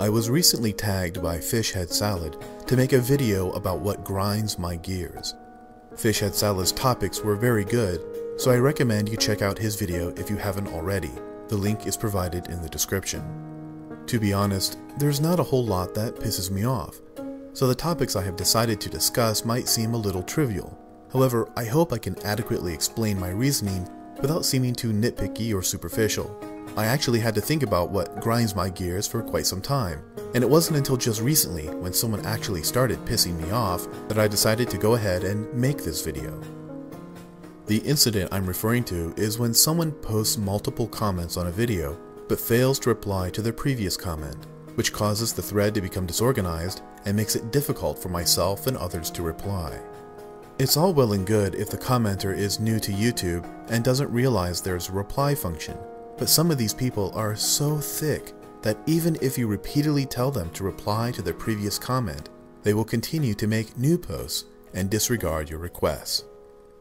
I was recently tagged by Fishhead Salad to make a video about what grinds my gears. Fishhead Salad's topics were very good, so I recommend you check out his video if you haven't already. The link is provided in the description. To be honest, there's not a whole lot that pisses me off, so the topics I have decided to discuss might seem a little trivial. However, I hope I can adequately explain my reasoning without seeming too nitpicky or superficial. I actually had to think about what grinds my gears for quite some time, and it wasn't until just recently, when someone actually started pissing me off, that I decided to go ahead and make this video. The incident I'm referring to is when someone posts multiple comments on a video, but fails to reply to their previous comment, which causes the thread to become disorganized and makes it difficult for myself and others to reply. It's all well and good if the commenter is new to YouTube and doesn't realize there's a reply function, but some of these people are so thick that even if you repeatedly tell them to reply to their previous comment, they will continue to make new posts and disregard your requests.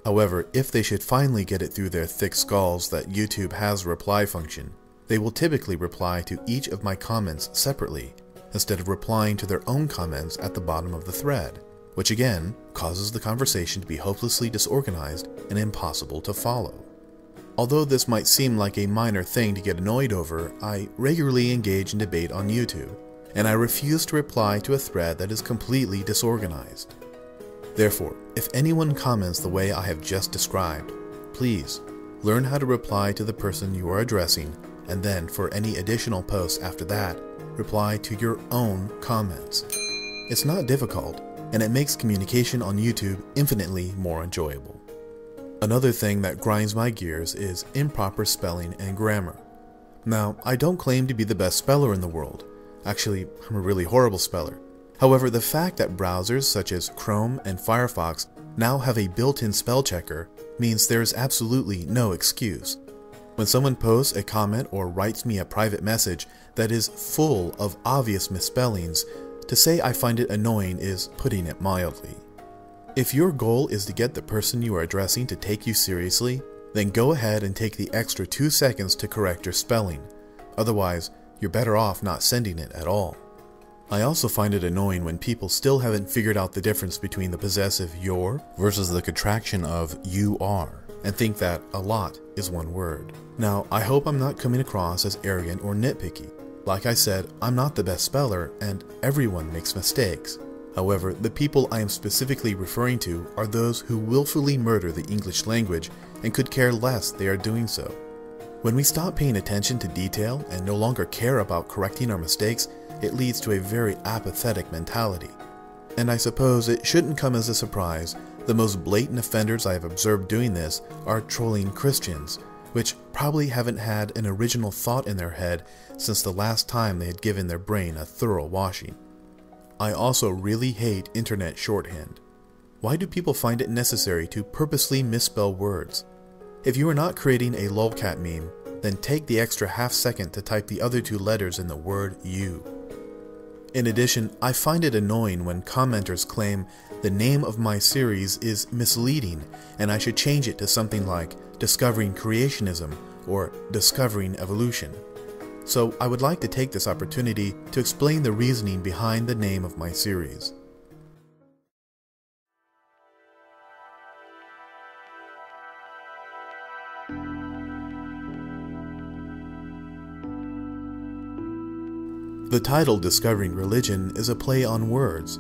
However, if they should finally get it through their thick skulls that YouTube has a reply function, they will typically reply to each of my comments separately, instead of replying to their own comments at the bottom of the thread, which again causes the conversation to be hopelessly disorganized and impossible to follow. Although this might seem like a minor thing to get annoyed over, I regularly engage in debate on YouTube, and I refuse to reply to a thread that is completely disorganized. Therefore, if anyone comments the way I have just described, please learn how to reply to the person you are addressing, and then for any additional posts after that, reply to your own comments. It's not difficult, and it makes communication on YouTube infinitely more enjoyable. Another thing that grinds my gears is improper spelling and grammar. Now, I don't claim to be the best speller in the world. Actually, I'm a really horrible speller. However, the fact that browsers such as Chrome and Firefox now have a built-in spell checker means there is absolutely no excuse. When someone posts a comment or writes me a private message that is full of obvious misspellings, to say I find it annoying is putting it mildly. If your goal is to get the person you are addressing to take you seriously, then go ahead and take the extra 2 seconds to correct your spelling. Otherwise, you're better off not sending it at all. I also find it annoying when people still haven't figured out the difference between the possessive your versus the contraction of you are, and think that a lot is one word. Now, I hope I'm not coming across as arrogant or nitpicky. Like I said, I'm not the best speller, and everyone makes mistakes. However, the people I am specifically referring to are those who willfully murder the English language and could care less they are doing so. When we stop paying attention to detail and no longer care about correcting our mistakes, it leads to a very apathetic mentality. And I suppose it shouldn't come as a surprise, the most blatant offenders I have observed doing this are trolling Christians, which probably haven't had an original thought in their head since the last time they had given their brain a thorough washing. I also really hate internet shorthand. Why do people find it necessary to purposely misspell words? If you are not creating a lolcat meme, then take the extra half second to type the other 2 letters in the word you. In addition, I find it annoying when commenters claim the name of my series is misleading and I should change it to something like Discovering Creationism or Discovering Evolution. So I would like to take this opportunity to explain the reasoning behind the name of my series. The title Discovering Religion is a play on words.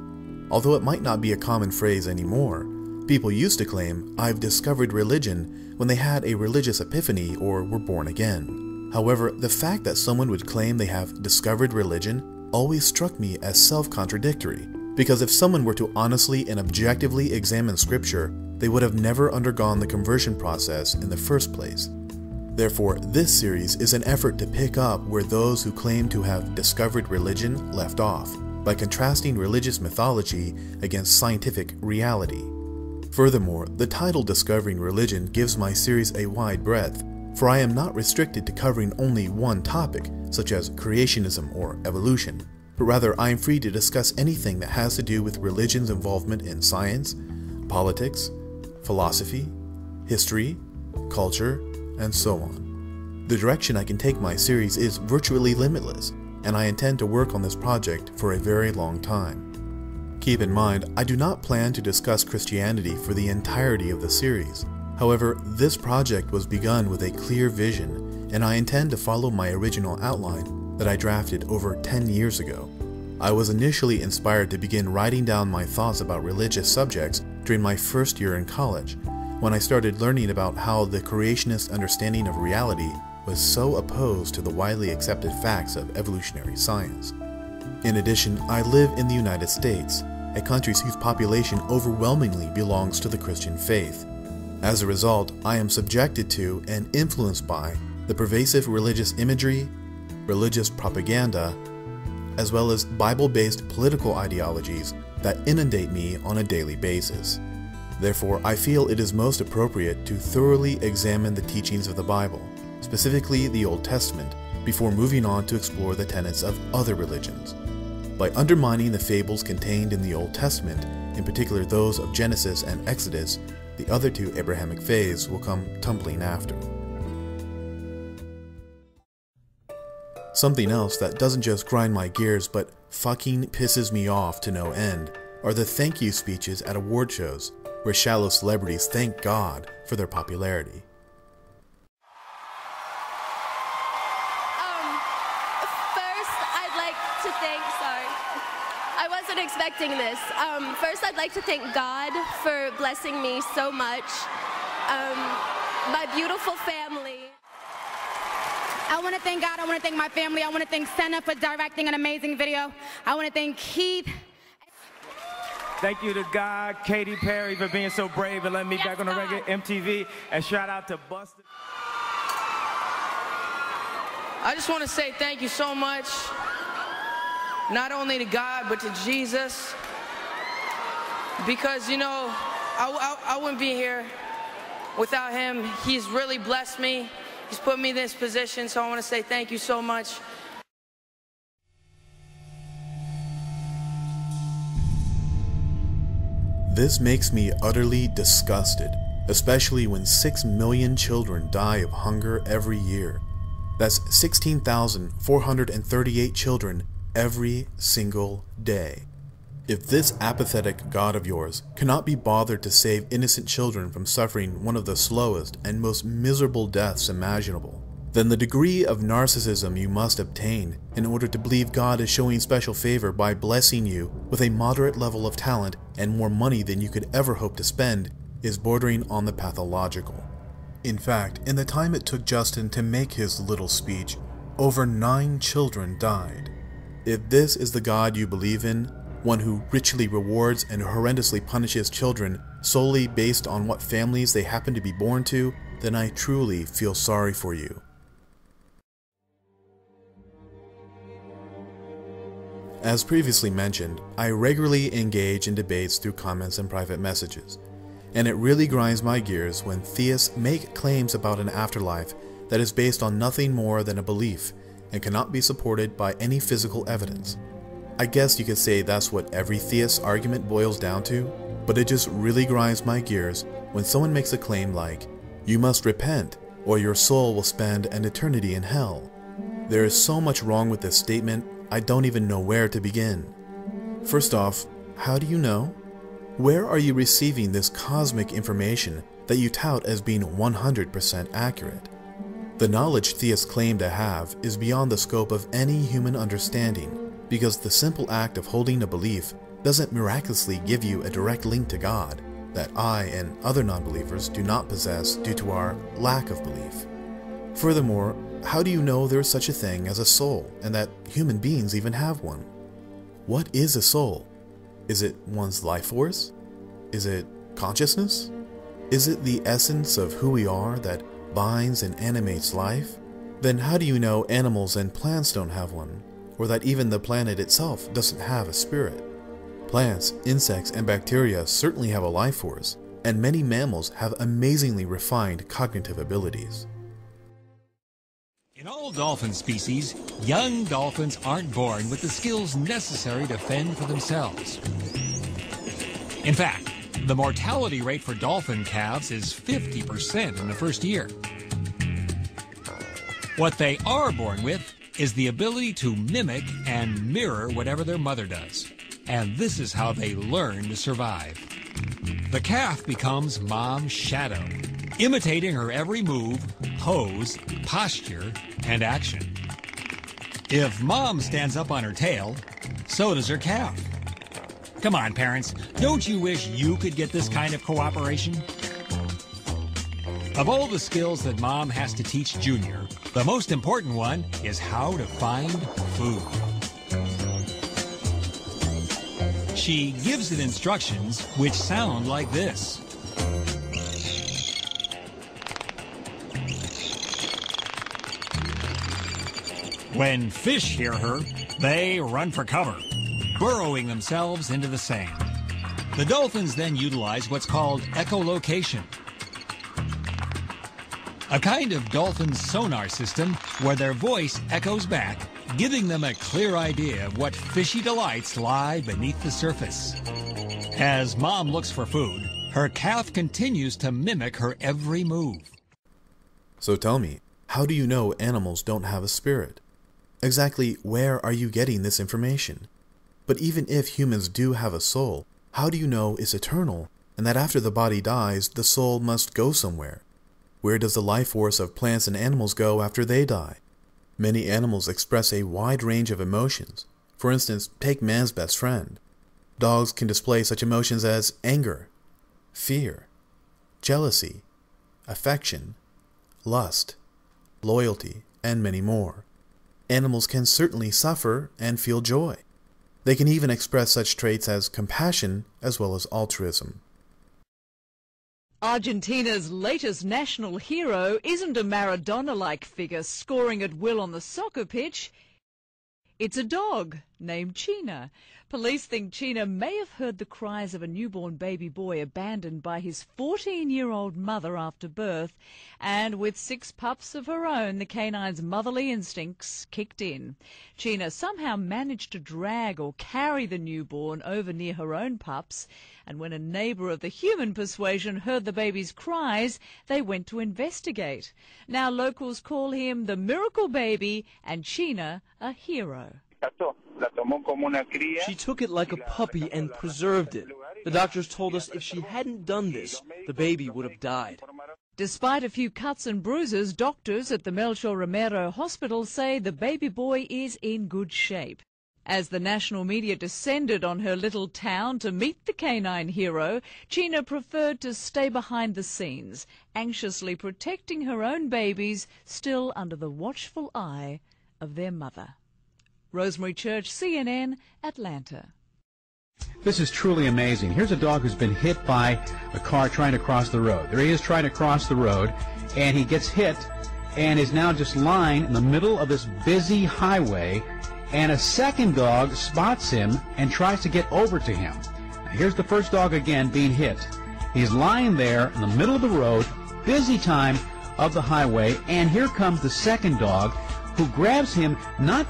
Although it might not be a common phrase anymore, people used to claim, "I've discovered religion," when they had a religious epiphany or were born again. However, the fact that someone would claim they have discovered religion always struck me as self-contradictory, because if someone were to honestly and objectively examine scripture, they would have never undergone the conversion process in the first place. Therefore, this series is an effort to pick up where those who claim to have discovered religion left off, by contrasting religious mythology against scientific reality. Furthermore, the title Discovering Religion gives my series a wide breadth, for I am not restricted to covering only one topic, such as creationism or evolution, but rather I am free to discuss anything that has to do with religion's involvement in science, politics, philosophy, history, culture, and so on. The direction I can take my series is virtually limitless, and I intend to work on this project for a very long time. Keep in mind, I do not plan to discuss Christianity for the entirety of the series. However, this project was begun with a clear vision, and I intend to follow my original outline that I drafted over 10 years ago. I was initially inspired to begin writing down my thoughts about religious subjects during my first year in college, when I started learning about how the creationist understanding of reality was so opposed to the widely accepted facts of evolutionary science. In addition, I live in the United States, a country whose population overwhelmingly belongs to the Christian faith. As a result, I am subjected to and influenced by the pervasive religious imagery, religious propaganda, as well as Bible-based political ideologies that inundate me on a daily basis. Therefore, I feel it is most appropriate to thoroughly examine the teachings of the Bible, specifically the Old Testament, before moving on to explore the tenets of other religions. By undermining the fables contained in the Old Testament, in particular those of Genesis and Exodus, the other two Abrahamic faiths will come tumbling after. Something else that doesn't just grind my gears but fucking pisses me off to no end are the thank you speeches at award shows, where shallow celebrities thank God for their popularity. I wasn't expecting this. First, I'd like to thank God for blessing me so much. My beautiful family. I want to thank God. I want to thank my family. I want to thank Senna for directing an amazing video. I want to thank Keith. Thank you to God, Katy Perry for being so brave and letting me back on the regular MTV. And shout out to Buster. I just want to say thank you so much, not only to God, but to Jesus. Because, you know, I wouldn't be here without him. He's really blessed me. He's put me in this position, so I want to say thank you so much. This makes me utterly disgusted, especially when 6 million children die of hunger every year. That's 16,438 children every single day. If this apathetic God of yours cannot be bothered to save innocent children from suffering one of the slowest and most miserable deaths imaginable, then the degree of narcissism you must obtain in order to believe God is showing special favor by blessing you with a moderate level of talent and more money than you could ever hope to spend is bordering on the pathological. In fact, in the time it took Justin to make his little speech, over 9 children died. If this is the God you believe in, one who richly rewards and horrendously punishes children solely based on what families they happen to be born to, then I truly feel sorry for you. As previously mentioned, I regularly engage in debates through comments and private messages, and it really grinds my gears when theists make claims about an afterlife that is based on nothing more than a belief and cannot be supported by any physical evidence. I guess you could say that's what every theist argument boils down to, but it just really grinds my gears when someone makes a claim like, "You must repent, or your soul will spend an eternity in hell." There is so much wrong with this statement, I don't even know where to begin. First off, how do you know? Where are you receiving this cosmic information that you tout as being 100% accurate? The knowledge theists claim to have is beyond the scope of any human understanding, because the simple act of holding a belief doesn't miraculously give you a direct link to God that I and other non-believers do not possess due to our lack of belief. Furthermore, how do you know there is such a thing as a soul and that human beings even have one? What is a soul? Is it one's life force? Is it consciousness? Is it the essence of who we are that binds and animates life? Then how do you know animals and plants don't have one, or that even the planet itself doesn't have a spirit? Plants, insects, and bacteria certainly have a life force, and many mammals have amazingly refined cognitive abilities. In all dolphin species, young dolphins aren't born with the skills necessary to fend for themselves. In fact, the mortality rate for dolphin calves is 50% in the first year. What they are born with is the ability to mimic and mirror whatever their mother does. And this is how they learn to survive. The calf becomes mom's shadow, imitating her every move, pose, posture, and action. If mom stands up on her tail, so does her calf. Come on, parents, don't you wish you could get this kind of cooperation? Of all the skills that mom has to teach Junior, the most important one is how to find food. She gives it instructions which sound like this. When fish hear her, they run for cover, burrowing themselves into the sand. The dolphins then utilize what's called echolocation, a kind of dolphin sonar system where their voice echoes back, giving them a clear idea of what fishy delights lie beneath the surface. As mom looks for food, her calf continues to mimic her every move. So tell me, how do you know animals don't have a spirit? Exactly where are you getting this information? But even if humans do have a soul, how do you know it's eternal and that after the body dies, the soul must go somewhere? Where does the life force of plants and animals go after they die? Many animals express a wide range of emotions. For instance, take man's best friend. Dogs can display such emotions as anger, fear, jealousy, affection, lust, loyalty, and many more. Animals can certainly suffer and feel joy. They can even express such traits as compassion as well as altruism. Argentina's latest national hero isn't a Maradona-like figure scoring at will on the soccer pitch. It's a dog named China. Police think China may have heard the cries of a newborn baby boy abandoned by his 14-year-old mother after birth, and with 6 pups of her own, the canine's motherly instincts kicked in. China somehow managed to drag or carry the newborn over near her own pups, and when a neighbour of the human persuasion heard the baby's cries, they went to investigate. Now locals call him the miracle baby and China a hero. She took it like a puppy and preserved it. The doctors told us if she hadn't done this, the baby would have died. Despite a few cuts and bruises, doctors at the Melchor Romero Hospital say the baby boy is in good shape. As the national media descended on her little town to meet the canine hero, China preferred to stay behind the scenes, anxiously protecting her own babies, still under the watchful eye of their mother. Rosemary Church, CNN, Atlanta. This is truly amazing. Here's a dog who's been hit by a car trying to cross the road. There he is trying to cross the road, and he gets hit and is now just lying in the middle of this busy highway, and a second dog spots him and tries to get over to him. Now, here's the first dog again being hit. He's lying there in the middle of the road, busy time of the highway, and here comes the second dog, who grabs him not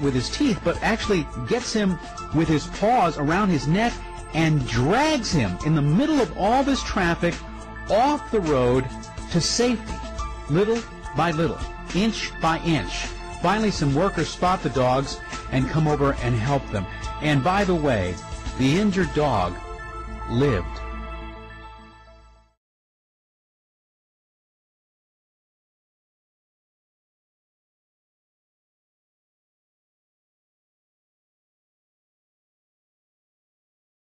with his teeth, but actually gets him with his paws around his neck and drags him in the middle of all this traffic off the road to safety, little by little, inch by inch. Finally, some workers spot the dogs and come over and help them. And by the way, the injured dog lived.